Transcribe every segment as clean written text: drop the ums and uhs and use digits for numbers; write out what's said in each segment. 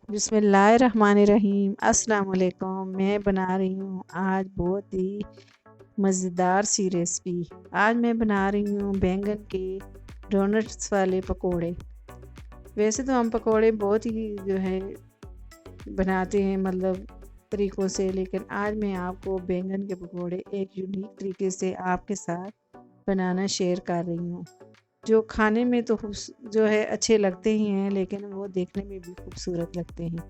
बिस्मिल्लाहिर्रहमानिर्रहीम। अस्सलाम वालेकुम। मैं बना रही हूँ आज बहुत ही मज़ेदार सी रेसिपी। आज मैं बना रही हूँ बैंगन के डोनट्स वाले पकोड़े। वैसे तो हम पकोड़े बहुत ही बनाते हैं मतलब तरीक़ों से, लेकिन आज मैं आपको बैंगन के पकोड़े एक यूनिक तरीके से आपके साथ बनाना शेयर कर रही हूँ, जो खाने में तो अच्छे लगते ही हैं, लेकिन वो देखने में भी खूबसूरत लगते हैं।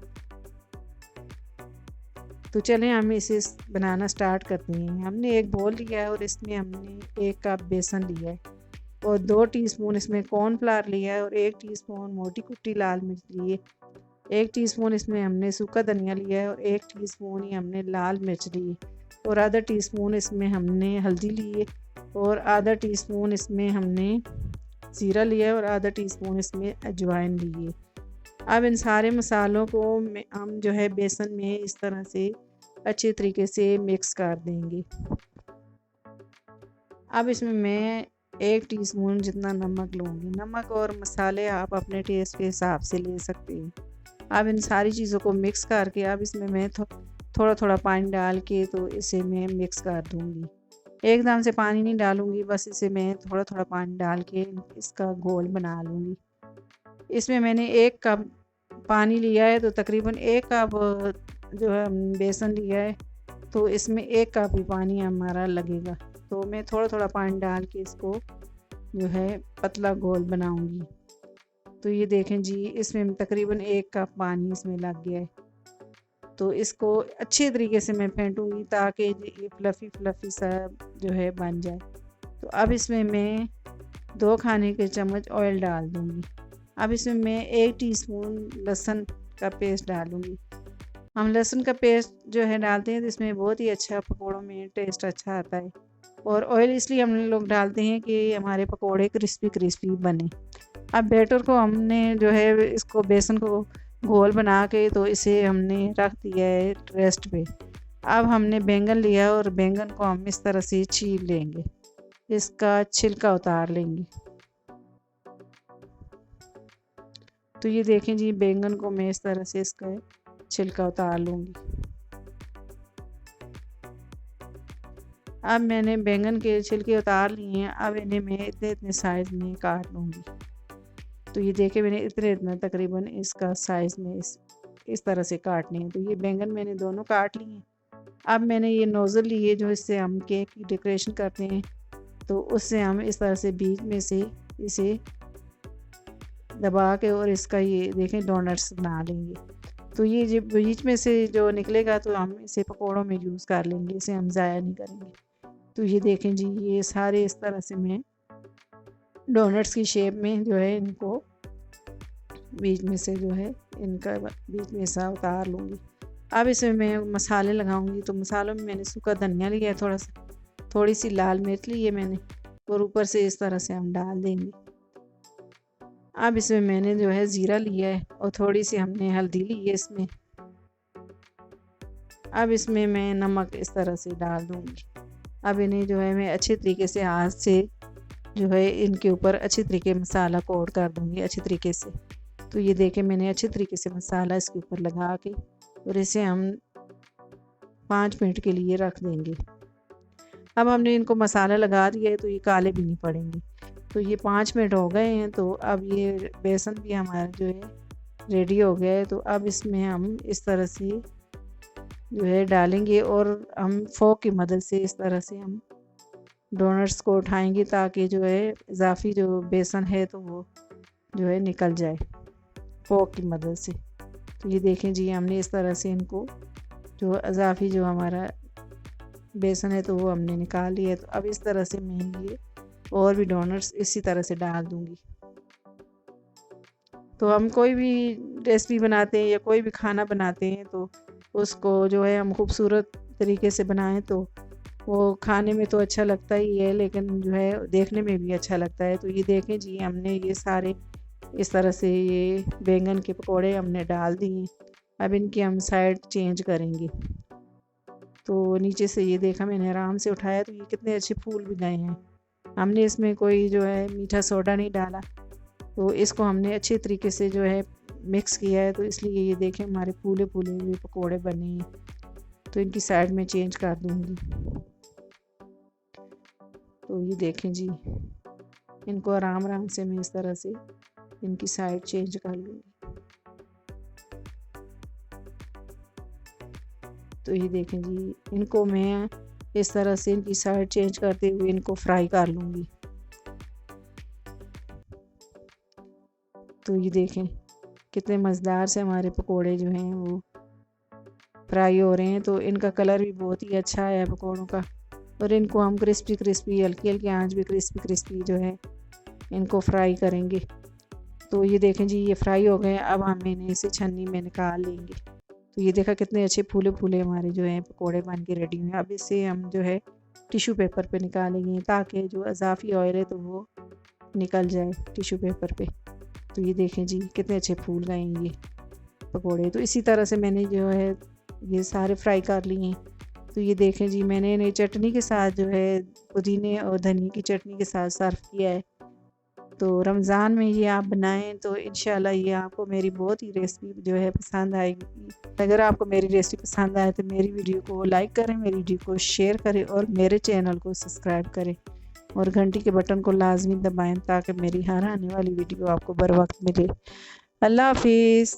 तो चलें हम इसे बनाना स्टार्ट करते हैं। हमने एक बोल लिया है और इसमें हमने 1 कप बेसन लिया है और 2 टीस्पून इसमें कॉर्नफ्लावर लिया है और 1 टीस्पून मोटी कुटी लाल मिर्च ली है। 1 टीस्पून इसमें हमने सूखा धनिया लिया है और 1 टीस्पून ही हमने लाल मिर्च ली है और आधा टीस्पून इसमें हमने हल्दी ली है और आधा टीस्पून इसमें हमने ज़ीरा लिया है और आधा टीस्पून इसमें अजवाइन ली है। अब इन सारे मसालों को हम बेसन में इस तरह से अच्छे तरीके से मिक्स कर देंगे। अब इसमें मैं 1 टीस्पून जितना नमक लूँगी। नमक और मसाले आप अपने टेस्ट के हिसाब से ले सकते हैं। अब इन सारी चीज़ों को मिक्स करके अब इसमें मैं थोड़ा थोड़ा पानी डाल के तो इसे मैं मिक्स कर दूँगी। एकदम से पानी नहीं डालूँगी, बस इसे मैं थोड़ा थोड़ा पानी डाल के इसका घोल बना लूँगी। इसमें मैंने 1 कप पानी लिया है तो तकरीबन 1 कप बेसन लिया है, तो इसमें 1 कप ही पानी हमारा लगेगा। तो मैं थोड़ा थोड़ा पानी डाल के इसको पतला घोल बनाऊंगी। तो ये देखें जी, इसमें तकरीबन 1 कप पानी इसमें लग गया है। तो इसको अच्छे तरीके से मैं फेंटूंगी ताकि ये फ्लफ़ी सा बन जाए। तो अब इसमें मैं 2 खाने के चम्मच ऑयल डाल दूँगी। अब इसमें मैं 1 टीस्पून लहसुन का पेस्ट डालूँगी। हम लहसुन का पेस्ट डालते हैं तो इसमें बहुत ही अच्छा पकोड़ों में टेस्ट अच्छा आता है और ऑयल इसलिए हम लोग डालते हैं कि हमारे पकोड़े क्रिस्पी बने। अब बैटर को हमने इसको बेसन को घोल बना के तो इसे हमने रख दिया है रेस्ट पे। अब हमने बैंगन लिया और बैंगन को हम इस तरह से छील लेंगे, इसका छिलका उतार लेंगे। तो ये देखें जी, बैंगन को मैं इस तरह से इसका छिलका उतार लूँगी। अब मैंने बैंगन के छिलके उतार लिए हैं। अब इन्हें मैं इतने साइज़ में काट लूँगी। तो ये देखें, मैंने इतना तकरीबन इसका साइज़ में इस तरह से काटने हैं। तो ये बैंगन मैंने दोनों काट लिए हैं। अब मैंने ये नोज़ल ली है जो इससे हम केक की डेकोरेशन करते हैं, तो उससे हम इस तरह से बीच में से इसे दबा के और इसका ये देखें डोनट्स बना लेंगे। तो ये जो बीच में से जो निकलेगा तो हम इसे पकोड़ों में यूज़ कर लेंगे, इसे हम ज़ाया नहीं करेंगे। तो ये देखें जी, ये सारे इस तरह से मैं डोनट्स की शेप में इनको बीच में से इनका बीच में सा उतार लूँगी। अब इसमें मैं मसाले लगाऊंगी। तो मसालों में मैंने सूखा धनिया लिया है, थोड़ी सी लाल मिर्च ली है मैंने और ऊपर से इस तरह से हम डाल देंगे। अब इसमें मैंने ज़ीरा लिया है और थोड़ी सी हमने हल्दी ली है इसमें। अब इसमें मैं नमक इस तरह से डाल दूँगी। अब इन्हें मैं अच्छे तरीके से हाथ से इनके ऊपर अच्छे तरीके मसाला कोट कर दूँगी अच्छे तरीके से। तो ये देखें, मैंने अच्छे तरीके से मसाला इसके ऊपर लगा के और इसे हम 5 मिनट के लिए रख देंगे। अब हमने इनको मसाला लगा दिया है तो ये काले भी नहीं पड़ेंगे। तो ये 5 मिनट हो गए हैं। तो अब ये बेसन भी हमारा रेडी हो गया है। तो अब इसमें हम इस तरह से डालेंगे और हम फोक की मदद से इस तरह से हम डोनट्स को उठाएंगे ताकि इजाफी बेसन है तो वो निकल जाए फोक की मदद से। तो ये देखें जी, हमने इस तरह से इनको इजाफी हमारा बेसन है तो वो हमने निकाल लिया है। तो अब इस तरह से मैं ये और भी डोनट्स इसी तरह से डाल दूँगी। तो हम कोई भी रेसिपी बनाते हैं या कोई भी खाना बनाते हैं तो उसको हम खूबसूरत तरीके से बनाएं तो वो खाने में तो अच्छा लगता ही है, लेकिन देखने में भी अच्छा लगता है। तो ये देखें जी, हमने ये सारे इस तरह से ये बैंगन के पकोड़े हमने डाल दिए। अब इनकी हम साइड चेंज करेंगे। तो नीचे से ये देखा मैंने आराम से उठाया तो ये कितने अच्छे फूल भी गए हैं। हमने इसमें कोई मीठा सोडा नहीं डाला। तो इसको हमने अच्छे तरीके से मिक्स किया है, तो इसलिए ये देखें हमारे फूले फूले हुए पकोड़े बने हैं। तो इनकी साइड में चेंज कर दूँगी। तो ये देखें जी, इनको आराम आराम से मैं इस तरह से इनकी साइड चेंज कर लूँगी। तो ये देखें जी, इनको मैं इस तरह से इनकी साइड चेंज करते हुए इनको फ्राई कर लूँगी। तो ये देखें कितने मज़ेदार से हमारे पकोड़े जो हैं वो फ्राई हो रहे हैं। तो इनका कलर भी बहुत ही अच्छा है पकोड़ों का, और इनको हम क्रिस्पी क्रिस्पी हल्की हल्की आंच भी क्रिस्पी क्रिस्पी जो है इनको फ्राई करेंगे। तो ये देखें जी, ये फ्राई हो गए। अब हम इन्हें इसे छन्नी में निकाल लेंगे। तो ये देखा कितने अच्छे फूले फूले हमारे जो हैं पकोड़े बन के रेडी हुए हैं। अब इसे हम जो है टिश्यू पेपर पे निकालेंगे, ताकि जो इजाफी ऑयल है तो वो निकल जाए टिश्यू पेपर पे। तो ये देखें जी, कितने अच्छे फूल गए हैं ये पकोड़े। तो इसी तरह से मैंने जो है ये सारे फ्राई कर लिए हैं। तो ये देखें जी, मैंने इन्हें चटनी के साथ जो है पुदीने और धनिया की चटनी के साथ सर्व किया है। तो रमज़ान में ये आप बनाएं तो इंशाल्लाह ये आपको मेरी बहुत ही रेसिपी जो है पसंद आएगी। अगर आपको मेरी रेसिपी पसंद आए तो मेरी वीडियो को लाइक करें, मेरी वीडियो को शेयर करें और मेरे चैनल को सब्सक्राइब करें, और घंटी के बटन को लाजमी दबाएं ताकि मेरी हर आने वाली वीडियो आपको बर वक्त मिले। अल्लाह हाफिज़।